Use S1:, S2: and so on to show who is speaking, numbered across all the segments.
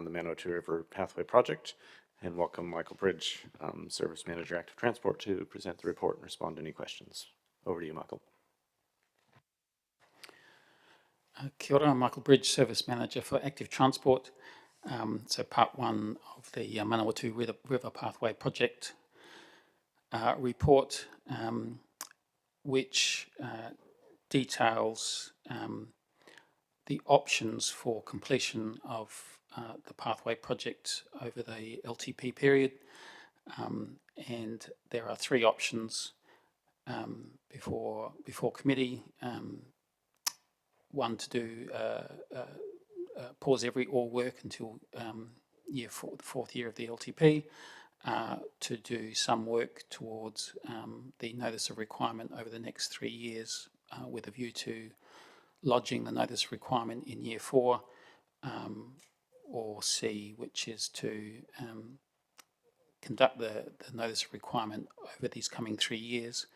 S1: around the Manawatu River Pathway Project, and welcome Michael Bridge, Service Manager, Active Transport, to present the report and respond to any questions. Over to you, Michael.
S2: Kia ora, I'm Michael Bridge, Service Manager for Active Transport. So part one of the Manawatu River Pathway Project report, which details the options for completion of the pathway project over the LTP period. And there are three options before committee. One, to do pause all work until the fourth year of the LTP, to do some work towards the notice of requirement over the next 3 years, with a view to lodging the notice of requirement in year 4, or C, which is to conduct the notice of requirement over these coming 3 years,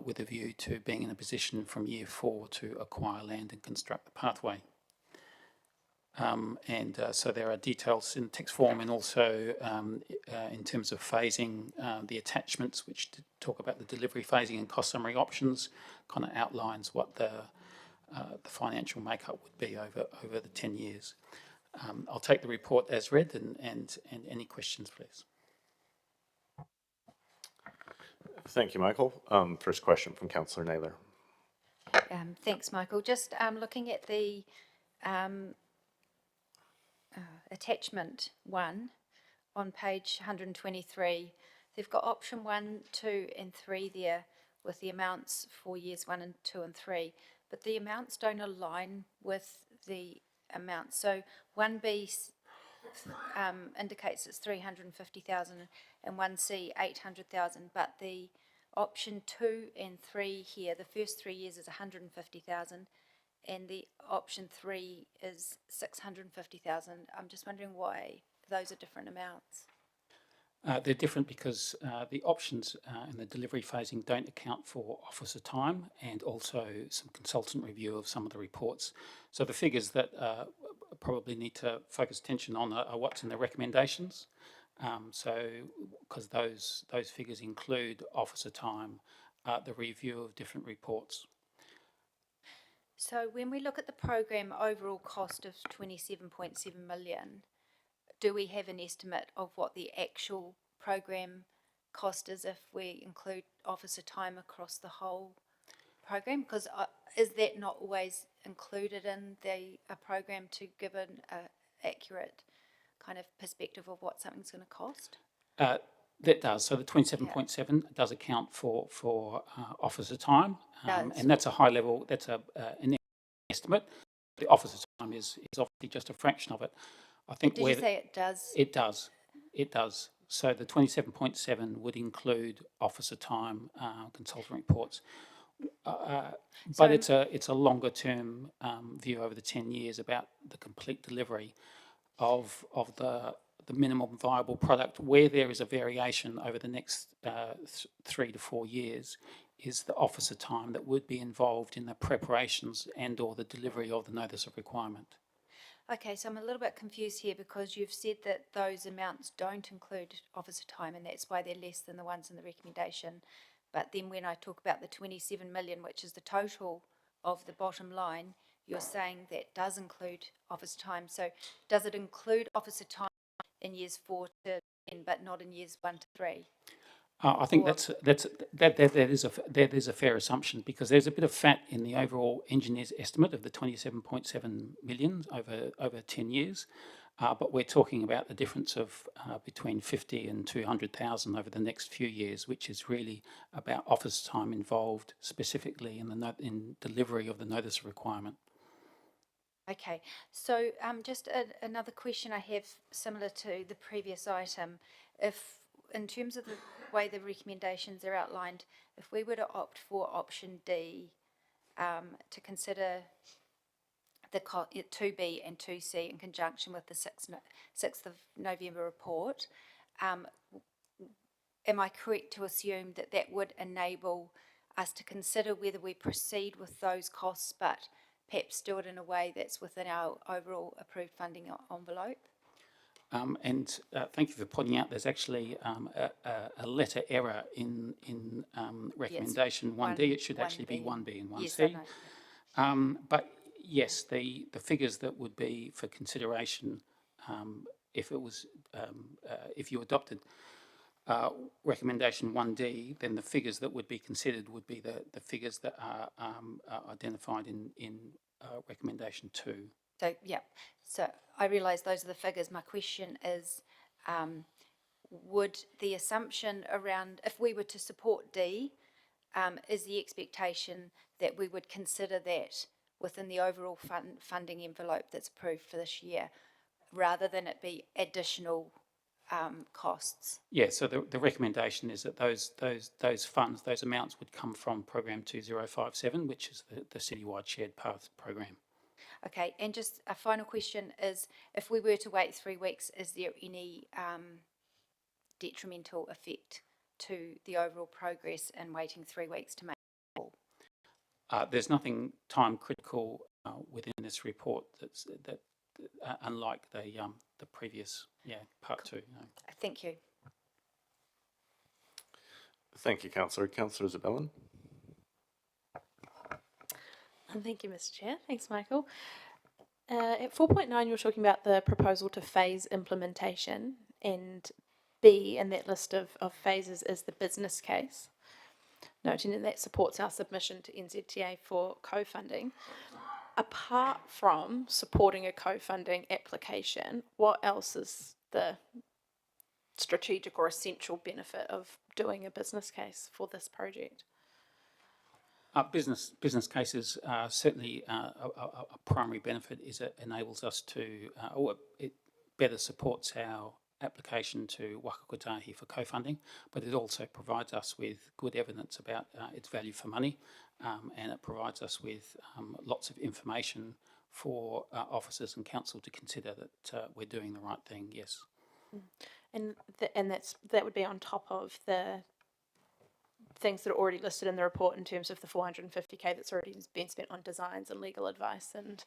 S2: with a view to being in a position from year 4 to acquire land and construct the pathway. So there are details in text form, and also in terms of phasing, the attachments which talk about the delivery phasing and cost summary options, kind of outlines what the financial makeup would be over the 10 years. I'll take the report as read, and any questions, please.
S1: Thank you, Michael. First question from Councillor Naylor.
S3: Thanks, Michael. Just looking at the attachment 1 on page 123, they've got option 1, 2 and 3 there with the amounts for years 1 and 2 and 3, but the amounts don't align with the amounts. So 1B indicates it's 350,000 and 1C 800,000, but the option 2 and 3 here, the first 3 years is 150,000 and the option 3 is 650,000. I'm just wondering why those are different amounts.
S2: They're different because the options in the delivery phasing don't account for officer time, and also some consultant review of some of the reports. So the figures that probably need to focus attention on are what's in the recommendations. So because those figures include officer time, the review of different reports.
S3: So when we look at the program overall cost of 27.7 million, do we have an estimate of what the actual program cost is if we include officer time across the whole program? Because is that not always included in the program to give an accurate kind of perspective of what something's going to cost?
S2: That does. So the 27.7 does account for officer time, and that's a high level. That's an estimate. The officer time is obviously just a fraction of it. I think.
S3: Did you say it does?
S2: It does. It does. So the 27.7 would include officer time, consultant reports, but it's a longer term view over the 10 years about the complete delivery of the minimum viable product. Where there is a variation over the next 3 to 4 years is the officer time that would be involved in the preparations and or the delivery of the notice of requirement.
S3: Okay, so I'm a little bit confused here because you've said that those amounts don't include officer time and that's why they're less than the ones in the recommendation. But then when I talk about the 27 million, which is the total of the bottom line, you're saying that does include officer time. So does it include officer time in years 4 to 10, but not in years 1 to 3?
S2: I think that is a fair assumption, because there's a bit of fat in the overall engineer's estimate of the 27.7 million over 10 years, but we're talking about the difference of between 50 and 200,000 over the next few years, which is really about office time involved specifically in delivery of the notice of requirement.
S3: Okay, so just another question I have similar to the previous item. If, in terms of the way the recommendations are outlined, if we were to opt for option D, to consider the 2B and 2C in conjunction with the 6th of November report, am I correct to assume that that would enable us to consider whether we proceed with those costs, but perhaps do it in a way that's within our overall approved funding envelope?
S2: Thank you for pointing out there's actually a letter error in recommendation 1D. It should actually be 1B and 1C.
S3: Yes, I know.
S2: But yes, the figures that would be for consideration if it was if you adopted recommendation 1D, then the figures that would be considered would be the figures that are identified in recommendation 2.
S3: So, yeah, so I realise those are the figures. My question is, would the assumption around, if we were to support D, is the expectation that we would consider that within the overall funding envelope that's approved for this year, rather than it be additional costs?
S2: Yeah, so the recommendation is that those funds, those amounts would come from Program 2057, which is the Citywide Shared Path program.
S3: Okay, and just a final question is, if we were to wait 3 weeks, is there any detrimental effect to the overall progress in waiting 3 weeks to make a call?
S2: There's nothing time critical within this report that unlike the previous part 2. No.
S3: Thank you.
S1: Thank you, Councillor. Councillor Zabellan?
S4: Thank you, Mr. Chair. Thanks, Michael. At 4.9, you're talking about the proposal to phase implementation, and B in that list of phases is the business case, noting that supports our submission to NZTA for co-funding. Apart from supporting a co-funding application, what else is the strategic or essential benefit of doing a business case for this project?
S2: Business cases are certainly a primary benefit is it enables us to, or it better supports our application to Waka Kotahi for co-funding, but it also provides us with good evidence about its value for money, and it provides us with lots of information for officers and council to consider that we're doing the right thing, yes.
S4: And that would be on top of the things that are already listed in the report in terms of the 450k that's already been spent on designs and legal advice and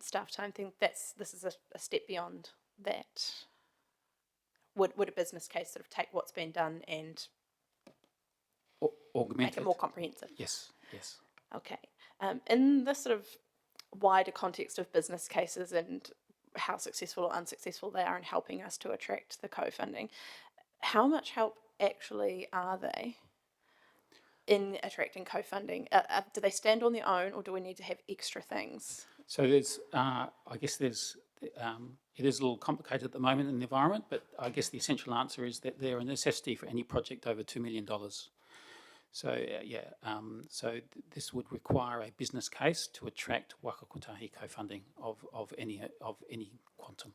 S4: staff time. I think this is a step beyond that. Would a business case sort of take what's been done and
S2: Augment
S4: make it more comprehensive?
S2: Yes, yes.
S4: Okay. In this sort of wider context of business cases and how successful or unsuccessful they are in helping us to attract the co-funding, how much help actually are they in attracting co-funding? Do they stand on their own, or do we need to have extra things?
S2: So there's, I guess there's, it is a little complicated at the moment in the environment, but I guess the essential answer is that they're a necessity for any project over $2 million. So this would require a business case to attract Waka Kotahi co-funding of any quantum.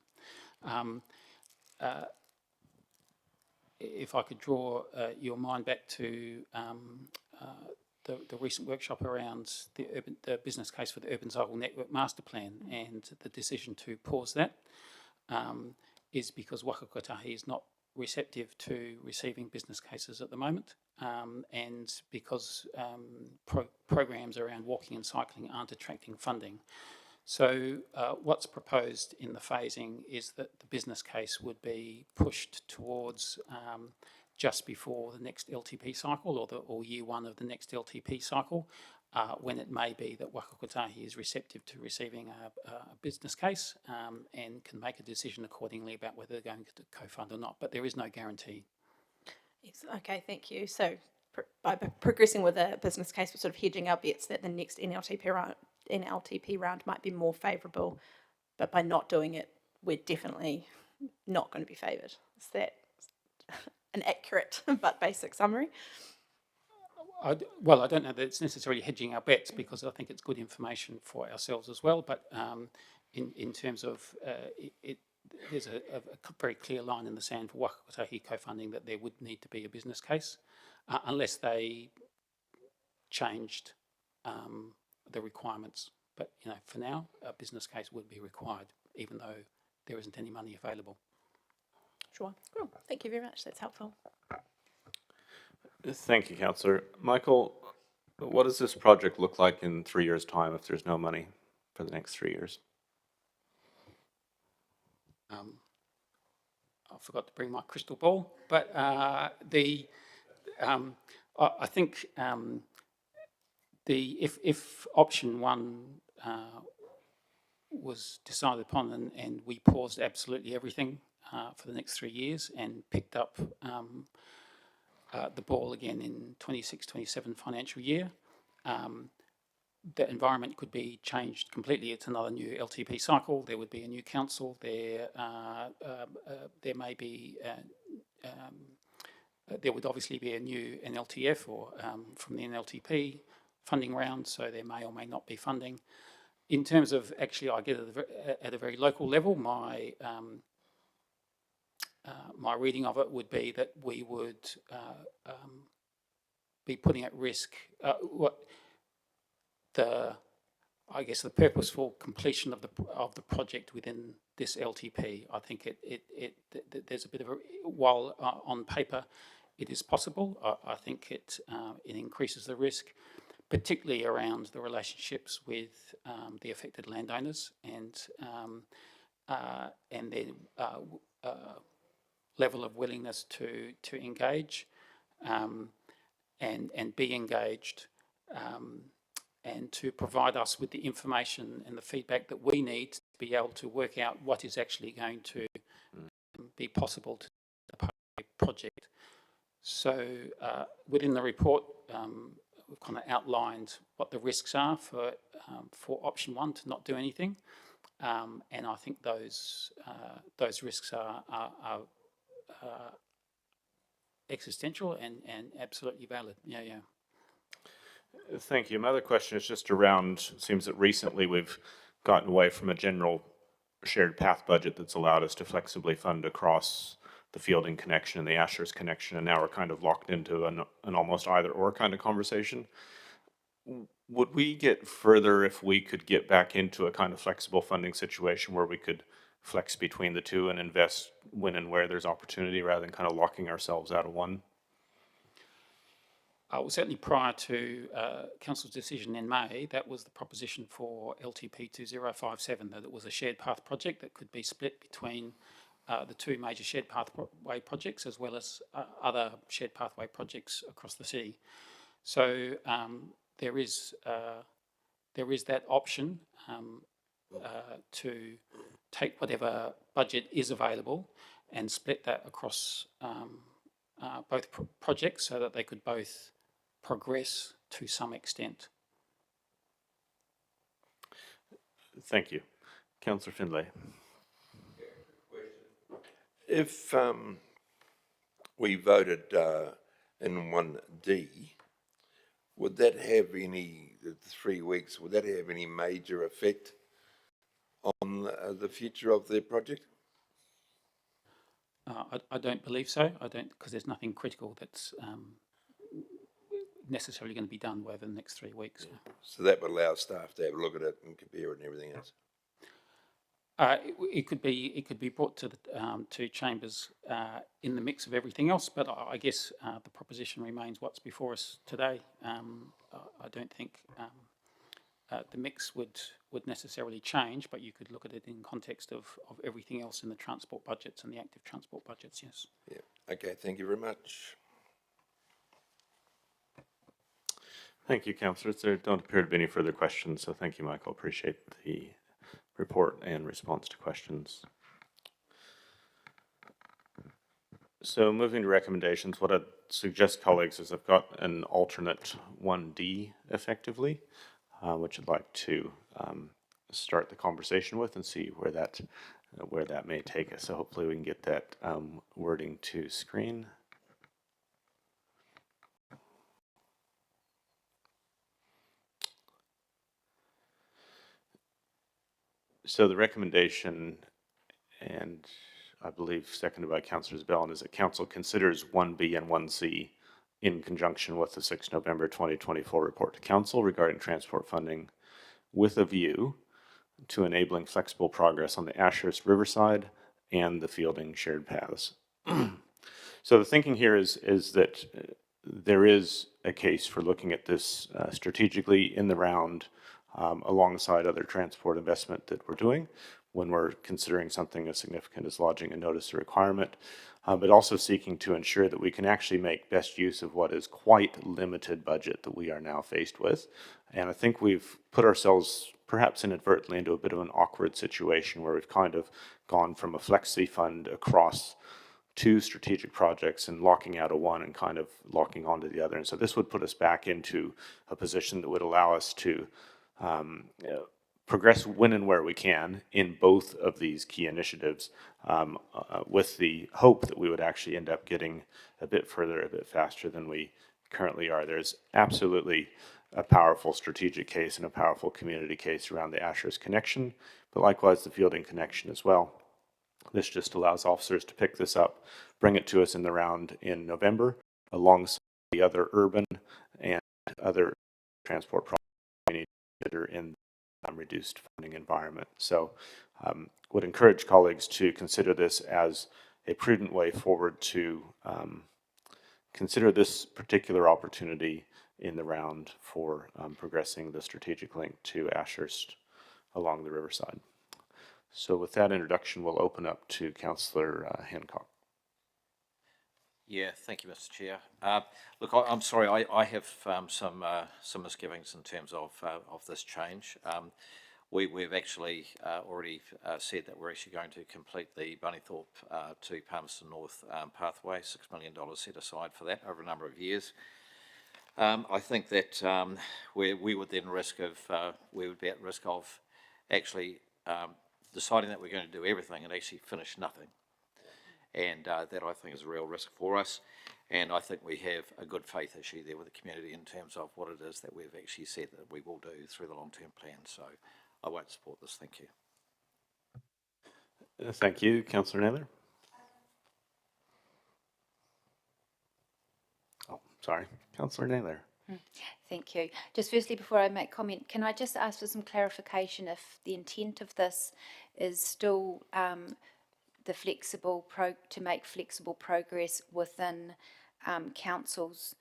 S2: If I could draw your mind back to the recent workshop around the business case for the Urban Cycle Network Master Plan, and the decision to pause that is because Waka Kotahi is not receptive to receiving business cases at the moment, and because programs around walking and cycling aren't attracting funding. So what's proposed in the phasing is that the business case would be pushed towards just before the next LTP cycle, or year 1 of the next LTP cycle, when it may be that Waka Kotahi is receptive to receiving a business case and can make a decision accordingly about whether they're going to co-fund or not. But there is no guarantee.
S4: Yes, okay, thank you. So by progressing with a business case, we're sort of hedging our bets that the next NLTP round might be more favourable, but by not doing it, we're definitely not going to be favoured. Is that an accurate but basic summary?
S2: I don't know that it's necessarily hedging our bets, because I think it's good information for ourselves as well. But in terms of there's a very clear line in the sand for Waka Kotahi co-funding that there would need to be a business case, unless they changed the requirements. But for now, a business case would be required, even though there isn't any money available.
S4: Sure. Cool. Thank you very much. That's helpful.
S1: Thank you, Councillor. Michael, what does this project look like in 3 years' time if there's no money for the next 3 years?
S2: forgot to bring my crystal ball, but I think if option one was decided upon and we paused absolutely everything for the next 3 years and picked up the ball again in 26-27 financial year, the environment could be changed completely. It's another new LTP cycle. There would be a new council. There may be there would obviously be a new NLTF or from the NLTP funding round, so there may or may not be funding. In terms of actually, I get at a very local level, my my reading of it would be that we would be putting at risk I guess the purposeful completion of the project within this LTP. I think there's a bit of a, while on paper it is possible, I think it increases the risk, particularly around the relationships with the affected landowners and their level of willingness to engage and be engaged. And to provide us with the information and the feedback that we need to be able to work out what is actually going to be possible to the project. So within the report, we've kind of outlined what the risks are for option one to not do anything, and I think those risks are existential and absolutely valid. Yeah.
S1: Thank you. My other question is just around, it seems that recently we've gotten away from a general shared path budget that's allowed us to flexibly fund across the Fielding connection and the Ashurst connection, and now we're kind of locked into an almost either or kind of conversation. Would we get further if we could get back into a kind of flexible funding situation where we could flex between the two and invest when and where there's opportunity rather than kind of locking ourselves out of one?
S2: Well, certainly prior to Council's decision in May, that was the proposition for LTP 2057, that it was a shared path project that could be split between the two major shared pathway projects as well as other shared pathway projects across the city. So there is that option to take whatever budget is available and split that across both projects so that they could both progress to some extent.
S1: Thank you. Councillor Findlay.
S5: If we voted in 1D, would that have any, 3 weeks, would that have any major effect on the future of the project?
S2: I don't believe so. I don't, because there's nothing critical that's necessarily going to be done over the next 3 weeks.
S5: Yeah. So that would allow staff to have a look at it and compare it and everything else.
S2: It could be brought to the to chambers in the mix of everything else, but I guess the proposition remains what's before us today. I don't think the mix would necessarily change, but you could look at it in context of everything else in the transport budgets and the active transport budgets. Yes.
S5: Yeah. Okay. Thank you very much.
S1: Thank you, councillors. There don't appear to be any further questions, so thank you, Michael. Appreciate the report and response to questions. So moving to recommendations, what I'd suggest, colleagues, is I've got an alternate 1D effectively, which I'd like to start the conversation with and see where that may take us. So hopefully we can get that wording to screen. So the recommendation, and I believe seconded by Councillors Bellin, is that Council considers 1B and 1C in conjunction with the 6 November 2024 report to Council regarding transport funding with a view to enabling flexible progress on the Ashurst Riverside and the Fielding shared paths. So the thinking here is that there is a case for looking at this strategically in the round alongside other transport investment that we're doing, when we're considering something as significant as lodging a notice of requirement, but also seeking to ensure that we can actually make best use of what is quite limited budget that we are now faced with. And I think we've put ourselves perhaps inadvertently into a bit of an awkward situation where we've kind of gone from a flexi fund across two strategic projects and locking out of one and kind of locking onto the other. And so this would put us back into a position that would allow us to progress when and where we can in both of these key initiatives, with the hope that we would actually end up getting a bit further, a bit faster than we currently are. There's absolutely a powerful strategic case and a powerful community case around the Ashurst connection, but likewise the Fielding connection as well. This just allows officers to pick this up, bring it to us in the round in November, alongside the other urban and other transport projects we need to consider in reduced funding environment. So would encourage colleagues to consider this as a prudent way forward to consider this particular opportunity in the round for progressing the strategic link to Ashurst along the riverside. So with that introduction, we'll open up to Councillor Hancock.
S6: Yeah, thank you, Mr. Chair. Look, I'm sorry, I have some misgivings in terms of this change. We've actually already said that we're actually going to complete the Bunnythorpe to Palmerston North pathway, $6 million set aside for that over a number of years. I think that we would then we would be at risk of actually deciding that we're going to do everything and actually finish nothing. And that I think is a real risk for us. And I think we have a good faith issue there with the community in terms of what it is that we've actually said that we will do through the long-term plan. So I won't support this. Thank you.
S1: Thank you. Councillor Naylor? Oh, sorry. Councillor Naylor.
S3: Thank you. Just firstly, before I make comment, can I just ask for some clarification if the intent of this is still to make flexible progress within council's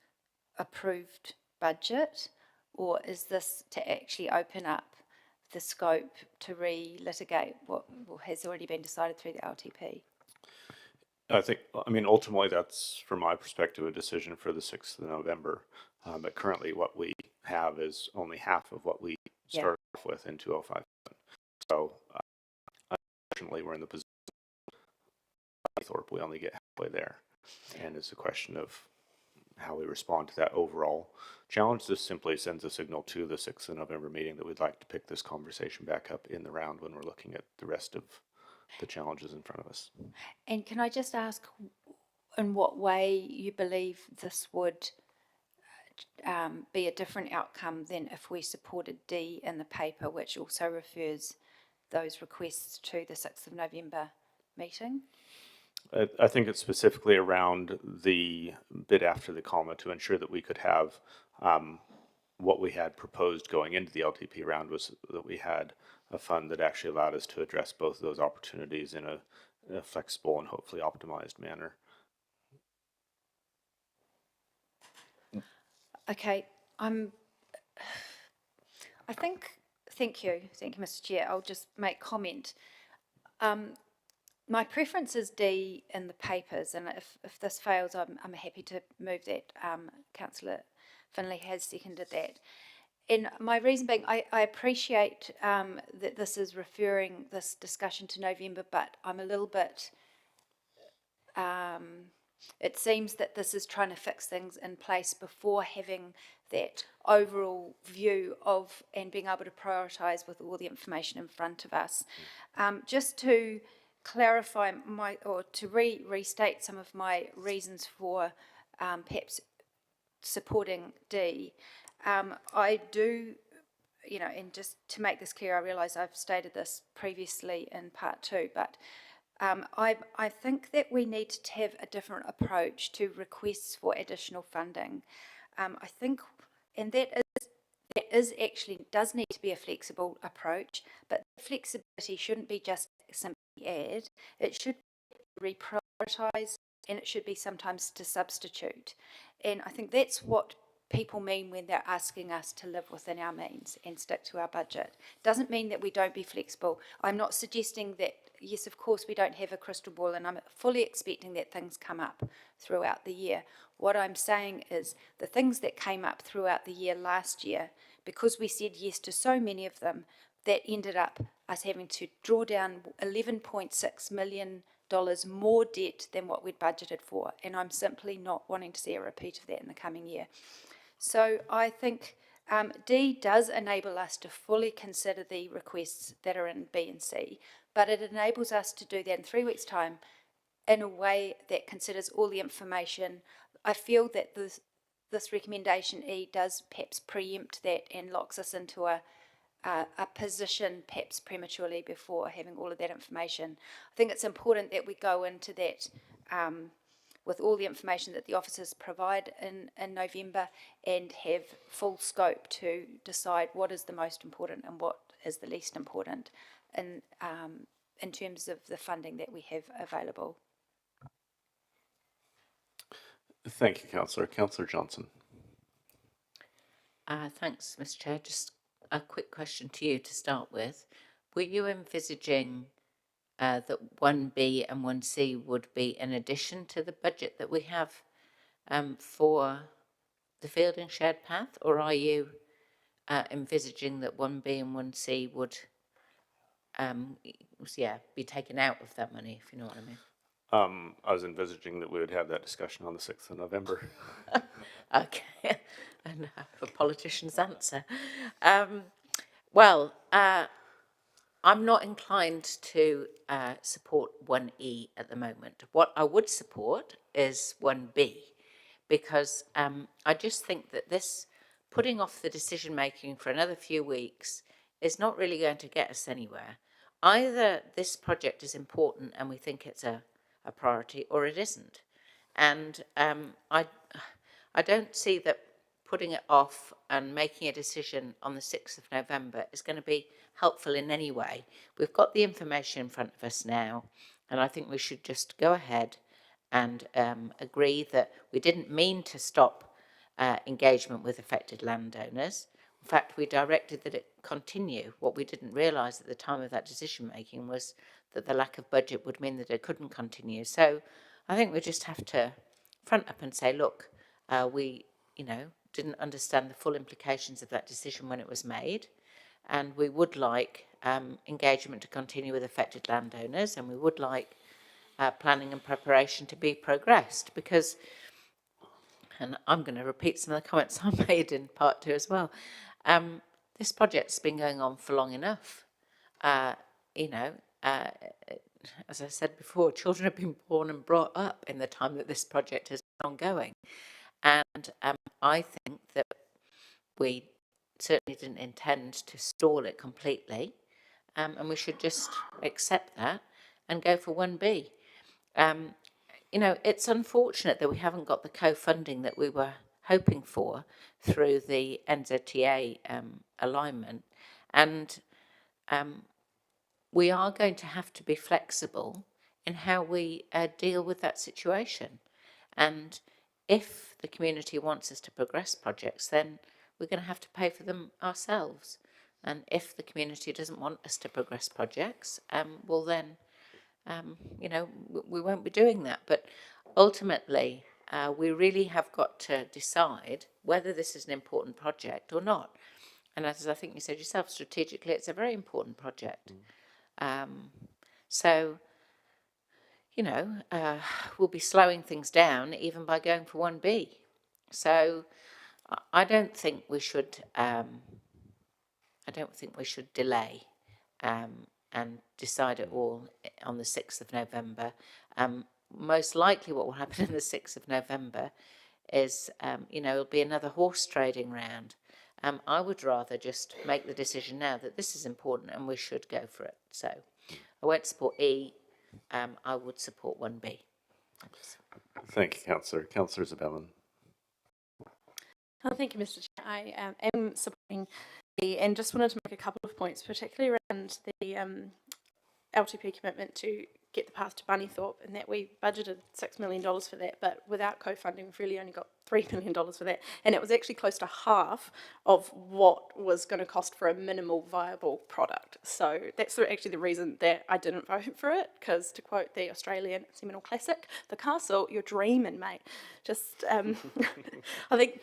S3: approved budget, or is this to actually open up the scope to re-litigate what has already been decided through the LTP?
S1: I mean, ultimately that's, from my perspective, a decision for the 6th of November. But currently what we have is only half of what we started off with in 2005. So unfortunately we're in the position Thorpe, we only get halfway there. And it's a question of how we respond to that overall challenge. This simply sends a signal to the 6th of November meeting that we'd like to pick this conversation back up in the round when we're looking at the rest of the challenges in front of us.
S3: And can I just ask in what way you believe this would be a different outcome than if we supported D in the paper, which also refers those requests to the 6th of November meeting?
S1: I think it's specifically around the bit after the comma to ensure that we could have what we had proposed going into the LTP round was that we had a fund that actually allowed us to address both of those opportunities in a flexible and hopefully optimized manner.
S3: Okay, thank you, Mr. Chair. I'll just make comment. My preference is D in the papers, and if this fails, I'm happy to move that. Councillor Finlay has seconded that. And my reason being, I appreciate that this is referring this discussion to November, but I'm a little bit, it seems that this is trying to fix things in place before having that overall view of and being able to prioritise with all the information in front of us. Just to clarify to restate some of my reasons for perhaps supporting D. I do, and just to make this clear, I realise I've stated this previously in part 2, but I think that we need to have a different approach to requests for additional funding. I think, and that does need to be a flexible approach, but the flexibility shouldn't be just simply add, it should be reprioritise, and it should be sometimes to substitute. And I think that's what people mean when they're asking us to live within our means and stick to our budget. Doesn't mean that we don't be flexible. I'm not suggesting that, yes, of course, we don't have a crystal ball, and I'm fully expecting that things come up throughout the year. What I'm saying is the things that came up throughout the year last year, because we said yes to so many of them, that ended up us having to draw down $11.6 million more debt than what we'd budgeted for. And I'm simply not wanting to see a repeat of that in the coming year. So I think D does enable us to fully consider the requests that are in B and C, but it enables us to do that in 3 weeks' time in a way that considers all the information. I feel that this recommendation E does perhaps preempt that and locks us into a position perhaps prematurely before having all of that information. I think it's important that we go into that with all the information that the officers provide in November and have full scope to decide what is the most important and what is the least important in terms of the funding that we have available.
S1: Thank you, Councillor. Councillor Johnson.
S7: Thanks, Mr. Chair. Just a quick question to you to start with. Were you envisaging that 1B and 1C would be in addition to the budget that we have for the Fielding Shared Path, or are you envisaging that 1B and 1C would be taken out of that money, if you know what I mean?
S1: I was envisaging that we would have that discussion on the 6th of November.
S7: Okay, and a politician's answer. I'm not inclined to support 1E at the moment. What I would support is 1B, because I just think that this putting off the decision making for another few weeks is not really going to get us anywhere. Either this project is important and we think it's a priority, or it isn't. And I don't see that putting it off and making a decision on the 6th of November is going to be helpful in any way. We've got the information in front of us now, and I think we should just go ahead and agree that we didn't mean to stop engagement with affected landowners. In fact, we directed that it continue. What we didn't realise at the time of that decision making was that the lack of budget would mean that it couldn't continue. So I think we just have to front up and say, look, we, didn't understand the full implications of that decision when it was made, and we would like engagement to continue with affected landowners, and we would like planning and preparation to be progressed, because, and I'm going to repeat some of the comments I made in part 2 as well, this project's been going on for long enough. As I said before, children have been born and brought up in the time that this project has been ongoing. And I think that we certainly didn't intend to stall it completely, and we should just accept that and go for 1B. It's unfortunate that we haven't got the co-funding that we were hoping for through the NZTA alignment, and we are going to have to be flexible in how we deal with that situation. And if the community wants us to progress projects, then we're going to have to pay for them ourselves. And if the community doesn't want us to progress projects, well then, we won't be doing that. But ultimately, we really have got to decide whether this is an important project or not. And as I think you said yourself, strategically, it's a very important project. We'll be slowing things down even by going for 1B. So I don't think we should. Delay and decide it all on the 6th of November. Most likely, what will happen on the 6th of November is, it'll be another horse trading round. I would rather just make the decision now that this is important and we should go for it. So I won't support E. I would support 1B.
S1: Thank you, Councillor. Councillor Zabellan.
S4: Thank you, Mr. Chair. I am supporting the, and just wanted to make a couple of points, particularly around the LTP commitment to get the path to Bunnythorpe, and that we budgeted $6 million for that, but without co-funding, we've really only got $3 million for that. And it was actually close to half of what was going to cost for a minimal viable product. So that's actually the reason that I didn't vote for it, because to quote the Australian seminal classic, "The castle, you're dreaming, mate." Just, I think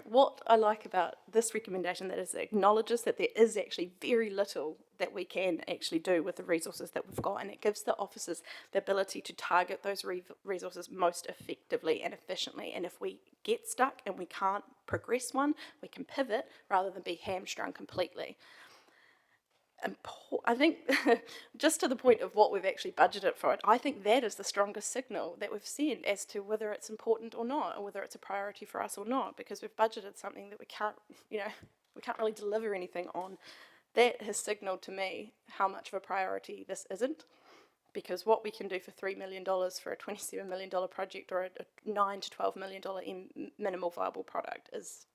S4: what I like about this recommendation, that is, it acknowledges that there is actually very little that we can actually do with the resources that we've got, and it gives the officers the ability to target those resources most effectively and efficiently. And if we get stuck and we can't progress one, we can pivot rather than be hamstrung completely. And I think, just to the point of what we've actually budgeted for it, I think that is the strongest signal that we've sent as to whether it's important or not, or whether it's a priority for us or not, because we've budgeted something that we can't really deliver anything on. That has signalled to me how much of a priority this isn't, because what we can do for $3 million for a $27 million project, or a $9 to $12 million minimal viable product, is,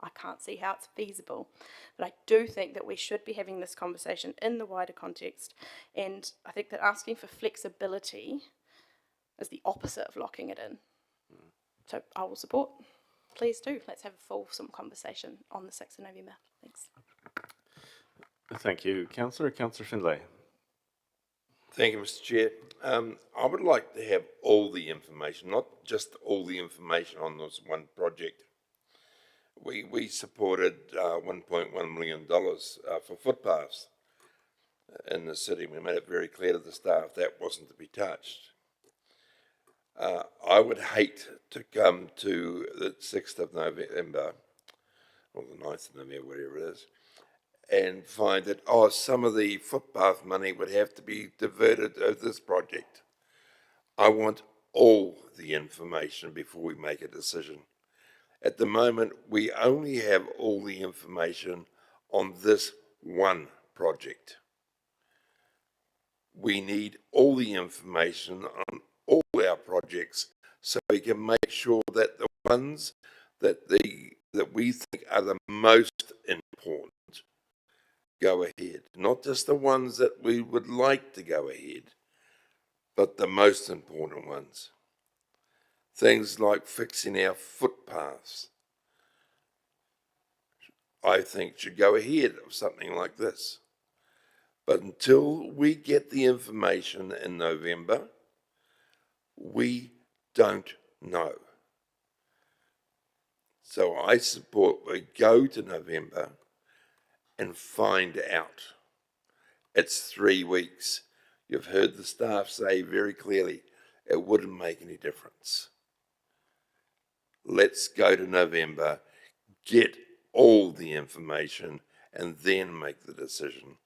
S4: I can't see how it's feasible. But I do think that we should be having this conversation in the wider context, and I think that asking for flexibility is the opposite of locking it in. So I will support. Please do. Let's have a fulsome conversation on the 6th of November. Thanks.
S1: Thank you, Councillor. Councillor Findlay.
S5: Thank you, Mr. Chair. I would like to have all the information, not just all the information on this one project. We supported $1.1 million for footpaths in the city. We made it very clear to the staff that wasn't to be touched. I would hate to come to the 6th of November, or the 9th of November, whatever it is, and find that, some of the footpath money would have to be diverted to this project. I want all the information before we make a decision. At the moment, we only have all the information on this one project. We need all the information on all our projects so we can make sure that the ones that we think are the most important go ahead. Not just the ones that we would like to go ahead, but the most important ones. Things like fixing our footpaths, I think, should go ahead of something like this. But until we get the information in November, we don't know. So I support we go to November and find out. It's 3 weeks. You've heard the staff say very clearly it wouldn't make any difference. Let's go to November, get all the information, and then make the decision,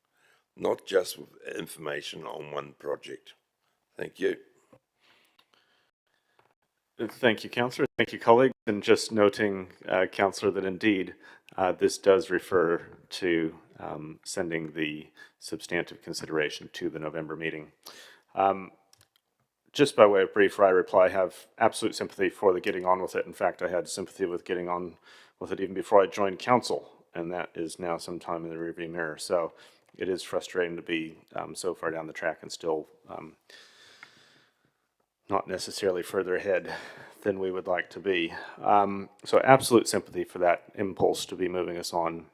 S5: not just with information on one project. Thank you.
S1: Thank you, Councillor. Thank you, colleagues. And just noting, Councillor, that indeed this does refer to sending the substantive consideration to the November meeting. Just by way of brief reply, I have absolute sympathy for the getting on with it. In fact, I had sympathy with getting on with it even before I joined council, and that is now some time in the rearview mirror. So it is frustrating to be so far down the track and still not necessarily further ahead than we would like to be. So absolute sympathy for that impulse to be moving us on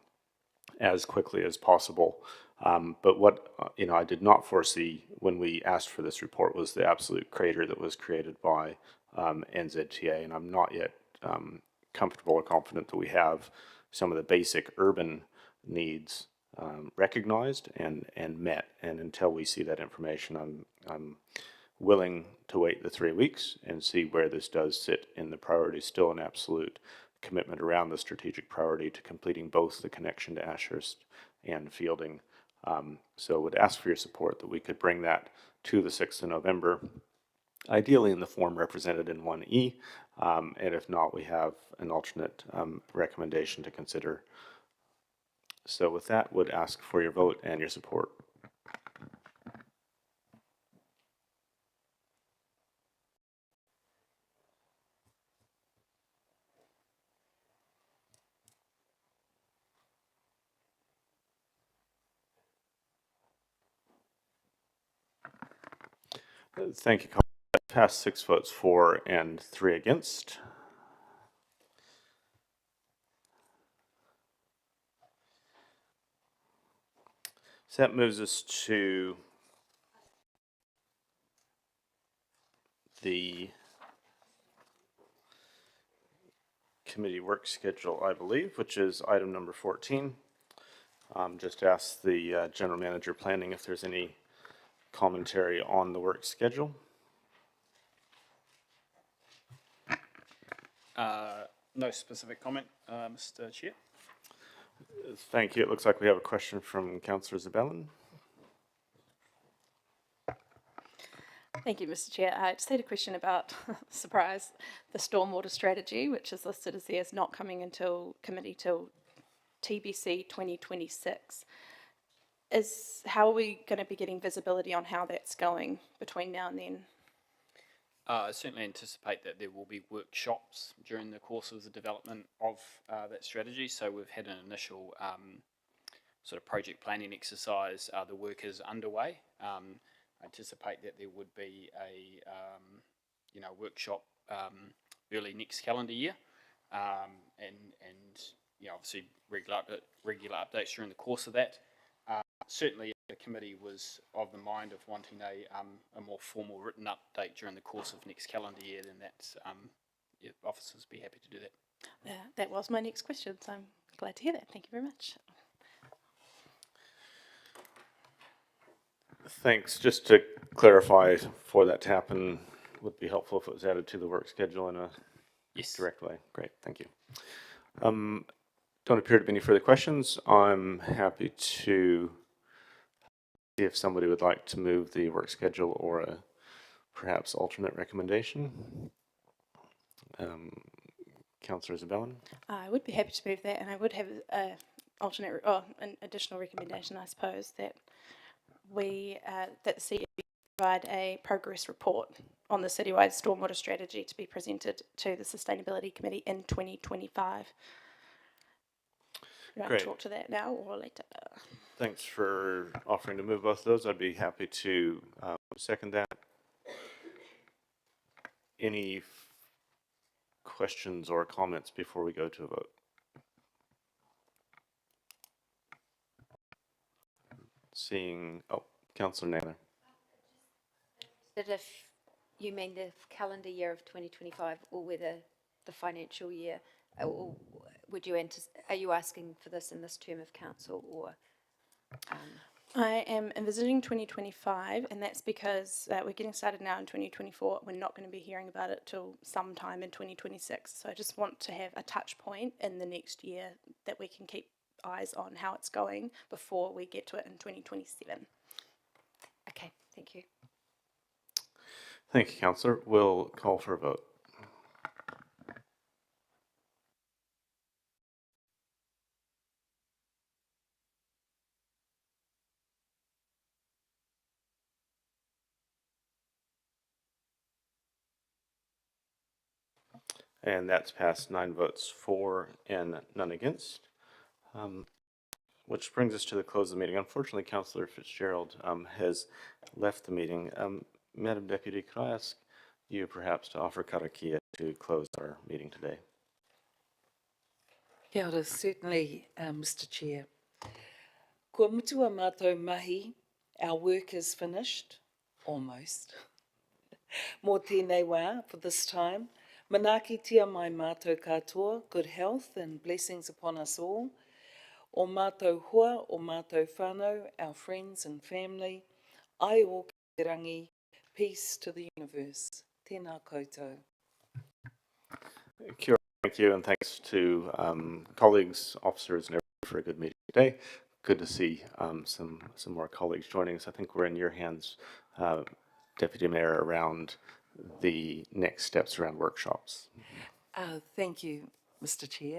S1: as quickly as possible. But what I did not foresee when we asked for this report was the absolute crater that was created by NZTA, and I'm not yet comfortable or confident that we have some of the basic urban needs recognized and met. And until we see that information, I'm willing to wait the 3 weeks and see where this does sit in the priorities. Still an absolute commitment around the strategic priority to completing both the connection to Ashurst and Fielding. So would ask for your support that we could bring that to the 6th of November, ideally in the form represented in 1E, and if not, we have an alternate recommendation to consider. So with that, would ask for your vote and your support. Thank you. Passed 6 votes for and 3 against. So that moves us to the committee work schedule, I believe, which is item number 14. Just ask the general manager planning if there's any commentary on the work schedule.
S2: No specific comment, Mr. Chair.
S1: Thank you. It looks like we have a question from Councillor Zabellan.
S4: Thank you, Mr. Chair. I just had a question about, surprise, the stormwater strategy, which is listed as there as not coming until committee till TBC 2026. How are we going to be getting visibility on how that's going between now and then?
S2: I certainly anticipate that there will be workshops during the course of the development of that strategy. So we've had an initial sort of project planning exercise. The work is underway. I anticipate that there would be a workshop early next calendar year, and obviously regular updates during the course of that. Certainly, the committee was of the mind of wanting a more formal written update during the course of next calendar year. Then that's officers be happy to do that.
S4: That was my next question, so I'm glad to hear that. Thank you very much.
S1: Thanks. Just to clarify, for that to happen, would be helpful if it was added to the work schedule in a direct way. Great, thank you. Don't appear to be any further questions. I'm happy to see if somebody would like to move the work schedule or a perhaps alternate recommendation. Councillor Zabellan.
S4: I would be happy to move that, and I would have an additional recommendation, I suppose, that that the CEB provide a progress report on the citywide stormwater strategy to be presented to the Sustainability Committee in 2025. You want to talk to that now or later?
S1: Thanks for offering to move both of those. I'd be happy to second that. Any questions or comments before we go to a vote? Seeing, Councillor Naylor.
S3: That if you mean the calendar year of 2025 or whether the financial year, or would you are you asking for this in this term of council or?
S4: I am envisaging 2025, and that's because we're getting started now in 2024. We're not going to be hearing about it till sometime in 2026. So I just want to have a touch point in the next year that we can keep eyes on how it's going before we get to it in 2027.
S3: Okay, thank you.
S1: Thank you, Councillor. We'll call for a vote. And that's passed 9 votes for and none against. Which brings us to the close of the meeting. Unfortunately, Councillor Fitzgerald has left the meeting. Madam Deputy, could I ask you perhaps to offer karakia to close our meeting today?
S8: Kia ora, certainly, Mr. Chair. Kua mutua mātou mahi, our work is finished, almost. Mō tēnei wā for this time. Manaki tia mai mātou katoa, good health and blessings upon us all. O mātou hua, o mātou whānau, our friends and family. Ai o te rangi, peace to the universe. Tēnā koutou.
S1: Kia ora, thank you, and thanks to colleagues, officers, and everyone for a good meeting today. Good to see some more colleagues joining us. I think we're in your hands, Deputy Mayor, around the next steps around workshops.
S8: Thank you, Mr. Chair.